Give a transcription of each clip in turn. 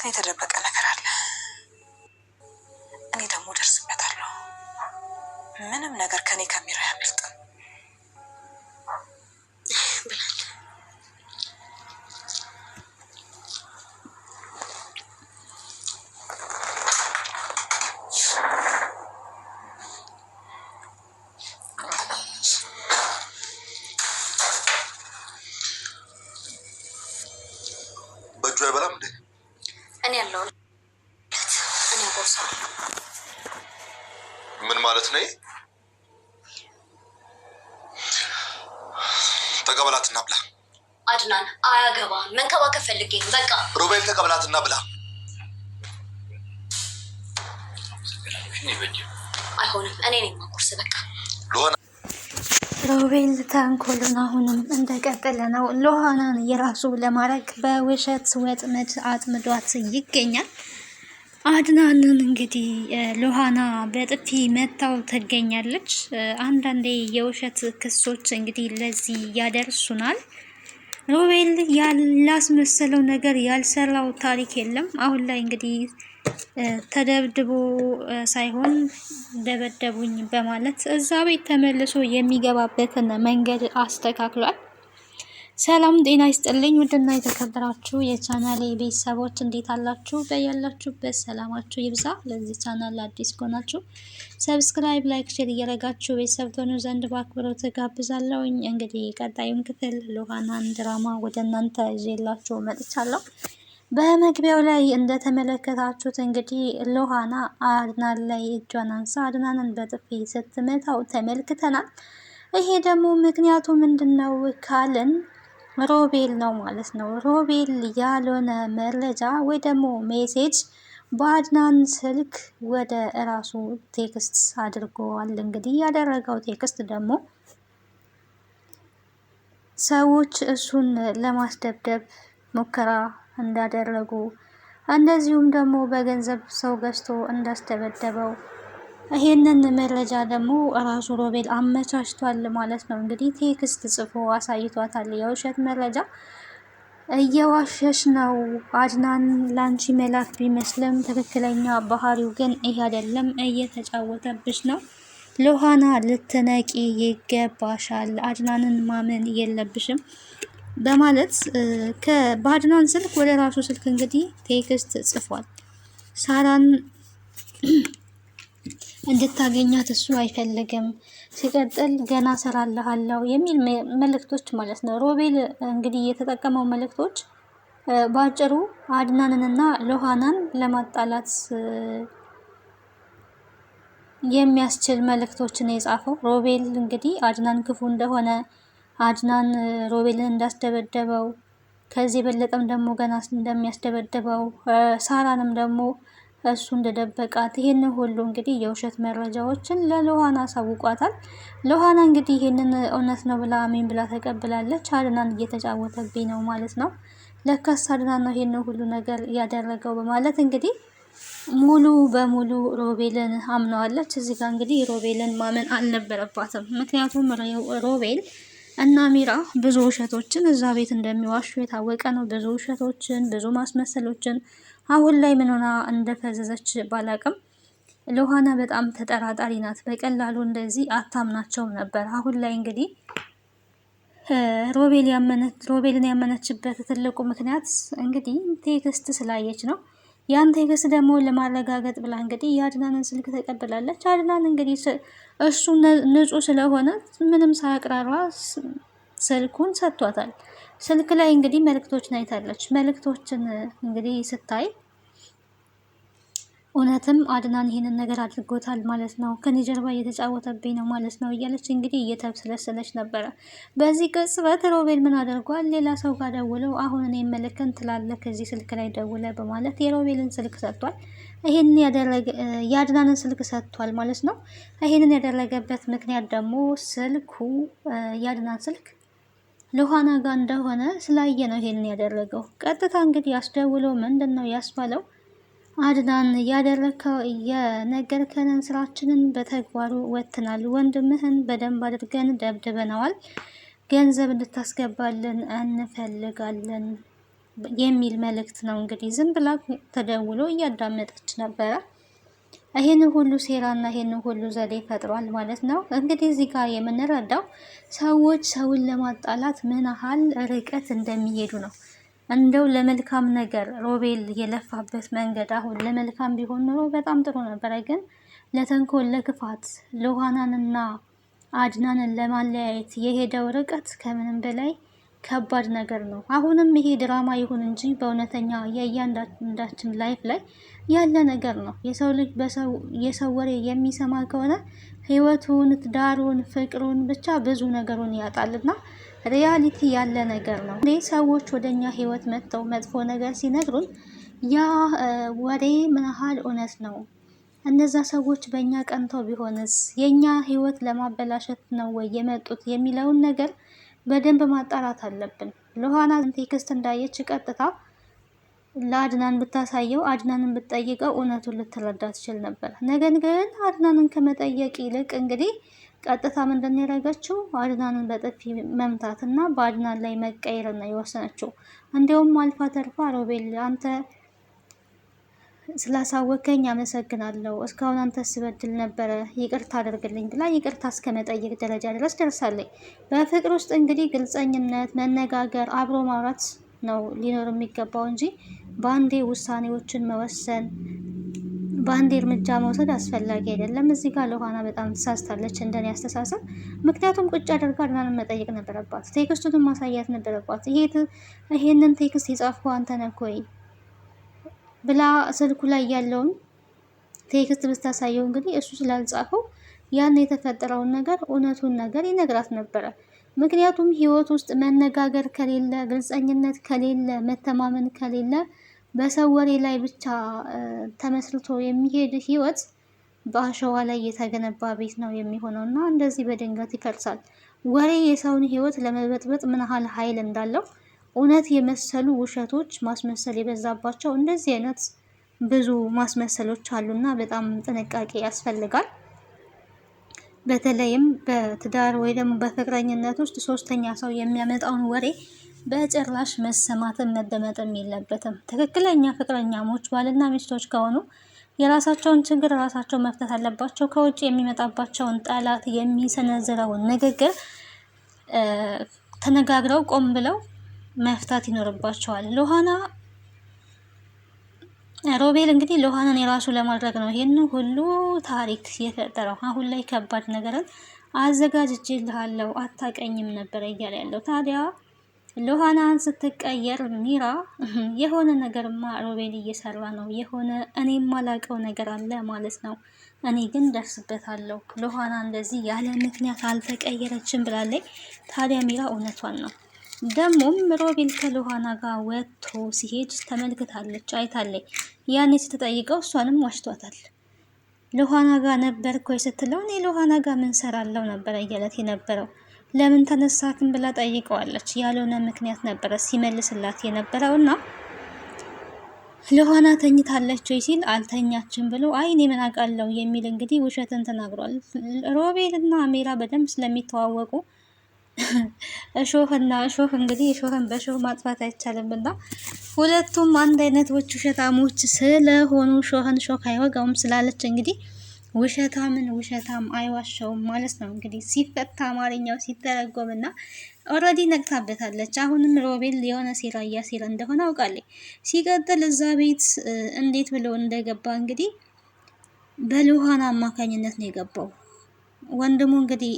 ግን የተደበቀ ነገር አለ። እኔ ደግሞ ደርስበታለሁ። ምንም ነገር ከኔ ከሚራ ያመልጥ። በእጁ አይበላም እንዴ? እኔ ያለው እኔ ቦርሳ ምን ማለት ነው? ተቀበላትና ብላ። አድናን አያገባም። መንከባከብ ፈልጌ ነው። በቃ ሮቤል ተቀበላትና ብላ። አይሆንም። እኔ ነኝ ማቆርስ። በቃ ሮቤል ተንኮሉን አሁንም እንደቀጠለ ነው። ሎሃናን የራሱ ለማድረግ በውሸት ወጥመድ አጥምዷት ይገኛል። አድናንን እንግዲህ ሎሃና በጥፊ መታው ትገኛለች። አንዳንዴ የውሸት ክሶች እንግዲህ ለዚህ ያደርሱናል። ሮቤል ያላስመሰለው ነገር ያልሰራው ታሪክ የለም። አሁን ላይ እንግዲህ ተደብድቦ ሳይሆን ደበደቡኝ በማለት እዛ ቤት ተመልሶ የሚገባበትን መንገድ አስተካክሏል። ሰላም ጤና ይስጥልኝ ውድና የተከበራችሁ የቻናሌ ቤተሰቦች እንዴት አላችሁ? በያላችሁበት ሰላማችሁ ይብዛ። ለዚህ ቻናል አዲስ ከሆናችሁ ሰብስክራይብ፣ ላይክ፣ ሼር እያደረጋችሁ ቤተሰብ ትሆኑ ዘንድ በአክብሮት ጋብዛለሁኝ። እንግዲህ ቀጣዩን ክፍል ሎሃናን ድራማ ወደ እናንተ ይዤላችሁ መጥቻለሁ። በመግቢያው ላይ እንደተመለከታችሁት እንግዲህ ሎሃና አድናን ላይ እጇን አንሳ አድናንን በጥፊ ስትመታው ተመልክተናል። ይሄ ደግሞ ምክንያቱ ምንድነው ካልን ሮቤል ነው ማለት ነው። ሮቤል ያልሆነ መረጃ ወይ ደግሞ ሜሴጅ በአድናን ስልክ ወደ እራሱ ቴክስት አድርጓል። እንግዲህ ያደረገው ቴክስት ደግሞ ሰዎች እሱን ለማስደብደብ ሙከራ እንዳደረጉ እንደዚሁም ደግሞ በገንዘብ ሰው ገዝቶ እንዳስደበደበው ይሄንን መረጃ ደግሞ ራሱ ሮቤል አመቻችቷል ማለት ነው። እንግዲህ ቴክስት ጽፎ አሳይቷታል። የውሸት መረጃ እየዋሸሽ ነው አድናን ላንቺ መላክ ቢመስልም ትክክለኛ ባህሪው ግን ይሄ አይደለም፣ እየተጫወተብሽ ነው። ሎሃና ልትነቂ ይገባሻል፣ አድናንን ማመን የለብሽም በማለት በአድናን ስልክ ወደ ራሱ ስልክ እንግዲህ ቴክስት ጽፏል። ሳራን እንድታገኛት እሱ አይፈልግም። ሲቀጥል ገና ሰራልሃለሁ የሚል መልእክቶች ማለት ነው። ሮቤል እንግዲህ የተጠቀመው መልእክቶች በአጭሩ አድናንንና ሎሃናን ለማጣላት የሚያስችል መልእክቶችን የጻፈው ሮቤል እንግዲህ አድናን ክፉ እንደሆነ፣ አድናን ሮቤልን እንዳስደበደበው፣ ከዚህ የበለጠም ደግሞ ገና እንደሚያስደበደበው፣ ሳራንም ደግሞ እሱ እንደደበቃት ይሄን ሁሉ እንግዲህ የውሸት መረጃዎችን ለሎሃና አሳውቋታል። ሎሃና እንግዲህ ይሄንን እውነት ነው ብላ አሜን ብላ ተቀብላለች። አድናን እየተጫወተብኝ ነው ማለት ነው፣ ለካስ አድናን ነው ይሄን ሁሉ ነገር ያደረገው በማለት እንግዲህ ሙሉ በሙሉ ሮቤልን አምነዋለች። እዚህ ጋር እንግዲህ ሮቤልን ማመን አልነበረባትም። ምክንያቱም ሮቤል እና ሚራ ብዙ ውሸቶችን እዛ ቤት እንደሚዋሹ የታወቀ ነው። ብዙ ውሸቶችን፣ ብዙ ማስመሰሎችን አሁን ላይ ምን ሆና እንደፈዘዘች ባላቅም ሎሃና በጣም ተጠራጣሪ ናት። በቀላሉ እንደዚህ አታምናቸውም ነበር። አሁን ላይ እንግዲህ ሮቤልን ያመነችበት ትልቁ ምክንያት እንግዲህ ቴክስት ስላየች ነው። ያን ቴክስት ደግሞ ለማረጋገጥ ብላ እንግዲህ የአድናንን ስልክ ተቀብላለች። አድናን እንግዲህ እሱ ንጹህ ስለሆነ ምንም ሳያቅራራ ስልኩን ሰጥቷታል። ስልክ ላይ እንግዲህ መልእክቶችን አይታለች። መልእክቶችን እንግዲህ ስታይ እውነትም አድናን ይሄንን ነገር አድርጎታል ማለት ነው፣ ከኔ ጀርባ እየተጫወተብኝ ነው ማለት ነው እያለች እንግዲህ እየተብሰለሰለች ነበረ። በዚህ ቅጽበት ሮቤል ምን አድርጓል? ሌላ ሰው ጋር ደውለው አሁን እኔ መለከን ትላለህ ከዚህ ስልክ ላይ ደውለ በማለት የሮቤልን ስልክ ሰጥቷል። ይሄንን ያደረገ የአድናንን ስልክ ሰጥቷል ማለት ነው። ይሄንን ያደረገበት ምክንያት ደግሞ ስልኩ የአድናን ስልክ ሎሃና ጋር እንደሆነ ስላየ ነው ይሄንን ያደረገው። ቀጥታ እንግዲህ አስደውለው ምንድን ነው ያስባለው? አድናን ያደረከው የነገርከንን ስራችንን በተግባሩ ወጥተናል። ወንድምህን በደንብ አድርገን ደብድበነዋል። ገንዘብ እንድታስገባልን እንፈልጋለን የሚል መልእክት ነው እንግዲህ ዝም ብላ ተደውሎ እያዳመጠች ነበረ። ይሄን ሁሉ ሴራና ይሄን ሁሉ ዘዴ ፈጥሯል ማለት ነው። እንግዲህ እዚህ ጋር የምንረዳው ሰዎች ሰውን ለማጣላት ምን ያህል ርቀት እንደሚሄዱ ነው። እንደው ለመልካም ነገር ሮቤል የለፋበት መንገድ አሁን ለመልካም ቢሆን ኖሮ በጣም ጥሩ ነበረ። ግን ለተንኮል፣ ለክፋት ሉሃናንና አድናንን ለማለያየት የሄደው ርቀት ከምንም በላይ ከባድ ነገር ነው። አሁንም ይሄ ድራማ ይሁን እንጂ በእውነተኛ የእያንዳንዳችን ላይፍ ላይ ያለ ነገር ነው። የሰው ልጅ የሰው ወሬ የሚሰማ ከሆነ ህይወቱን፣ ትዳሩን፣ ፍቅሩን ብቻ ብዙ ነገሩን ያጣልና ሪያሊቲ ያለ ነገር ነው። ሰዎች ወደኛ ህይወት መጥተው መጥፎ ነገር ሲነግሩን ያ ወሬ ምን ያህል እውነት ነው? እነዛ ሰዎች በእኛ ቀንተው ቢሆንስ የኛ ህይወት ለማበላሸት ነው ወይ የመጡት የሚለውን ነገር በደንብ ማጣራት አለብን። ሉሃና ቴክስት እንዳየች ቀጥታ ለአድናን ብታሳየው አድናንን ብትጠይቀው እውነቱን ልትረዳ ትችል ነበር። ነገር ግን አድናንን ከመጠየቅ ይልቅ እንግዲህ ቀጥታ ምንድን ያደረገችው አድናንን በጥፊ መምታት እና በአድናን ላይ መቀየር ነው የወሰነችው። እንዲያውም አልፋ ተርፋ ሮቤል አንተ ስላሳወቀኝ አመሰግናለሁ፣ እስካሁን አንተ ስበድል ነበረ፣ ይቅርታ አድርግልኝ ብላ ይቅርታ እስከ መጠየቅ ደረጃ ድረስ ደርሳለች። በፍቅር ውስጥ እንግዲህ ግልጸኝነት፣ መነጋገር፣ አብሮ ማውራት ነው ሊኖር የሚገባው እንጂ በአንዴ ውሳኔዎችን መወሰን፣ በአንዴ እርምጃ መውሰድ አስፈላጊ አይደለም። እዚህ ጋር ሉሃና በጣም ተሳስታለች እንደኔ አስተሳሰብ። ምክንያቱም ቁጭ አድርጋ አድናንን መጠየቅ ነበረባት፣ ቴክስቱን ማሳያት ነበረባት። ይሄንን ቴክስት የጻፍከው አንተ ነህ ወይ ብላ ስልኩ ላይ ያለውን ቴክስት ብታሳየው እንግዲህ እሱ ስላልጻፈው ያን የተፈጠረውን ነገር እውነቱን ነገር ይነግራት ነበረ። ምክንያቱም ህይወት ውስጥ መነጋገር ከሌለ፣ ግልጸኝነት ከሌለ፣ መተማመን ከሌለ በሰው ወሬ ላይ ብቻ ተመስርቶ የሚሄድ ህይወት በአሸዋ ላይ የተገነባ ቤት ነው የሚሆነው እና እንደዚህ በድንገት ይፈርሳል። ወሬ የሰውን ህይወት ለመበጥበጥ ምን ያህል ኃይል እንዳለው እውነት የመሰሉ ውሸቶች፣ ማስመሰል የበዛባቸው እንደዚህ አይነት ብዙ ማስመሰሎች አሉና በጣም ጥንቃቄ ያስፈልጋል። በተለይም በትዳር ወይ ደግሞ በፍቅረኝነት ውስጥ ሶስተኛ ሰው የሚያመጣውን ወሬ በጭራሽ መሰማትን መደመጥም የለበትም። ትክክለኛ ፍቅረኛሞች ባልና ሚስቶች ከሆኑ የራሳቸውን ችግር ራሳቸው መፍታት አለባቸው። ከውጭ የሚመጣባቸውን ጠላት የሚሰነዝረውን ንግግር ተነጋግረው ቆም ብለው መፍታት ይኖርባቸዋል። ሮቤል እንግዲህ ሉሃናን የራሱ ለማድረግ ነው ይሄን ሁሉ ታሪክ የፈጠረው። አሁን ላይ ከባድ ነገርን አዘጋጅቼልሃለሁ አታቀኝም ነበር እያለ ያለው። ታዲያ ሉሃናን ስትቀየር ሚራ የሆነ ነገርማ ሮቤል እየሰራ ነው፣ የሆነ እኔ የማላውቀው ነገር አለ ማለት ነው። እኔ ግን ደርስበታለሁ። ሉሃና እንደዚህ ያለ ምክንያት አልተቀየረችም ብላለች። ታዲያ ሚራ እውነቷን ነው። ደግሞም ሮቤል ከሉሃና ጋር ወጥቶ ሲሄድ ተመልክታለች፣ አይታለች። ያኔ ስትጠይቀው እሷንም ዋሽቷታል። ሉሃና ጋር ነበርክ ወይ ስትለው እኔ ሉሃና ጋር ምን ሰራለው ነበር እያለት የነበረው። ለምን ተነሳክን ብላ ጠይቀዋለች። ያልሆነ ምክንያት ነበረ ሲመልስላት የነበረውና ሉሃና ተኝታለች ወይ ሲል አልተኛችም ብሎ አይ እኔ ምን አውቃለሁ የሚል እንግዲህ ውሸትን ተናግሯል። ሮቤል እና አሜራ በደንብ ስለሚተዋወቁ እሾህና እሾህ እንግዲህ እሾህን በእሾህ ማጥፋት አይቻልምና ሁለቱም አንድ አይነት ውሸታሞች ስለሆኑ እሾህን እሾህ አይወጋውም ስላለች እንግዲህ ውሸታምን ውሸታም አይዋሸውም ማለት ነው። እንግዲህ ሲፈታ አማርኛው ሲተረጎምና ኦልሬዲ ነቅታበታለች። አሁንም ሮቤል የሆነ ሴራ እያሴራ እንደሆነ አውቃለች። ሲቀጥል እዛ ቤት እንዴት ብሎ እንደገባ እንግዲህ በሉሃና አማካኝነት ነው የገባው። ወንድሙ እንግዲህ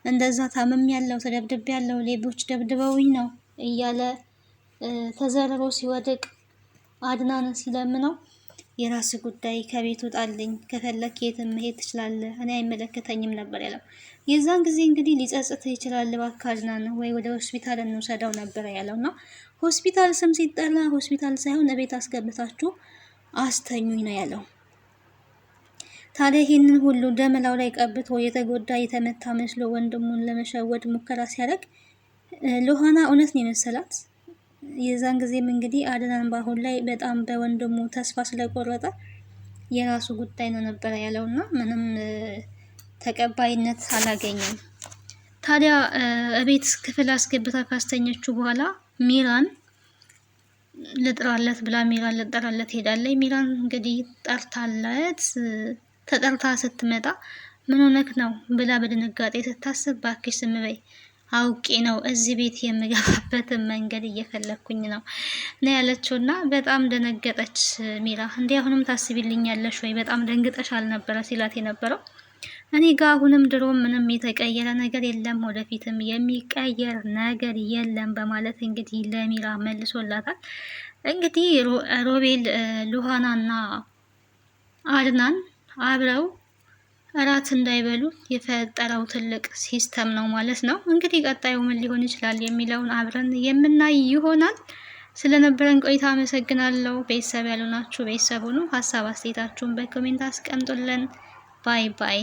እንደዛ ታመም ያለው ተደብድብ ያለው ሌቦች ደብድበውኝ ነው እያለ ተዘርሮ ሲወድቅ አድናንን ሲለምነው የራስ ጉዳይ ከቤት ውጣልኝ፣ ከፈለክ የትም መሄድ ትችላለህ፣ እኔ አይመለከተኝም ነበር ያለው። የዛን ጊዜ እንግዲህ ሊጸጽትህ ይችላል፣ እባክህ አድናን ወይ ወደ ሆስፒታል እንውሰደው ነበር ያለውና ሆስፒታል ስም ሲጠራ ሆስፒታል ሳይሆን እቤት አስገብታችሁ አስተኙኝ ነው ያለው። ታዲያ ይህንን ሁሉ ደመላው ላይ ቀብቶ የተጎዳ የተመታ መስሎ ወንድሙን ለመሸወድ ሙከራ ሲያደርግ ሉሃና እውነት ነው የመሰላት። የዛን ጊዜም እንግዲህ አድናን በአሁን ላይ በጣም በወንድሙ ተስፋ ስለቆረጠ የራሱ ጉዳይ ነው ነበረ ያለውና ምንም ተቀባይነት አላገኘም። ታዲያ እቤት ክፍል አስገብታ ካስተኘችው በኋላ ሚራን ልጥራለት ብላ ሚራን ልጠራለት ሄዳለች። ሚራን እንግዲህ ተጠርታ ስትመጣ ምን ሆነክ ነው ብላ በድንጋጤ ስታስብ ባክሽ ዝም በይ አውቄ ነው እዚህ ቤት የምገባበትን መንገድ እየፈለኩኝ ነው ያለችውና በጣም ደነገጠች ሚራ። እንዴ አሁንም ታስቢልኛለሽ ወይ? በጣም ደንግጠሽ አልነበረ ሲላት የነበረው። እኔ ጋር አሁንም ድሮም ምንም የተቀየረ ነገር የለም፣ ወደፊትም የሚቀየር ነገር የለም በማለት እንግዲህ ለሚራ መልሶላታል። እንግዲህ ሮቤል ሉሃናና አድናን አብረው እራት እንዳይበሉ የፈጠረው ትልቅ ሲስተም ነው ማለት ነው። እንግዲህ ቀጣዩ ምን ሊሆን ይችላል የሚለውን አብረን የምናይ ይሆናል። ስለነበረን ቆይታ አመሰግናለሁ። ቤተሰብ ያልሆናችሁ ቤተሰብ ሁኑ። ሀሳብ አስተያየታችሁን በኮሜንት አስቀምጡልን። ባይ ባይ።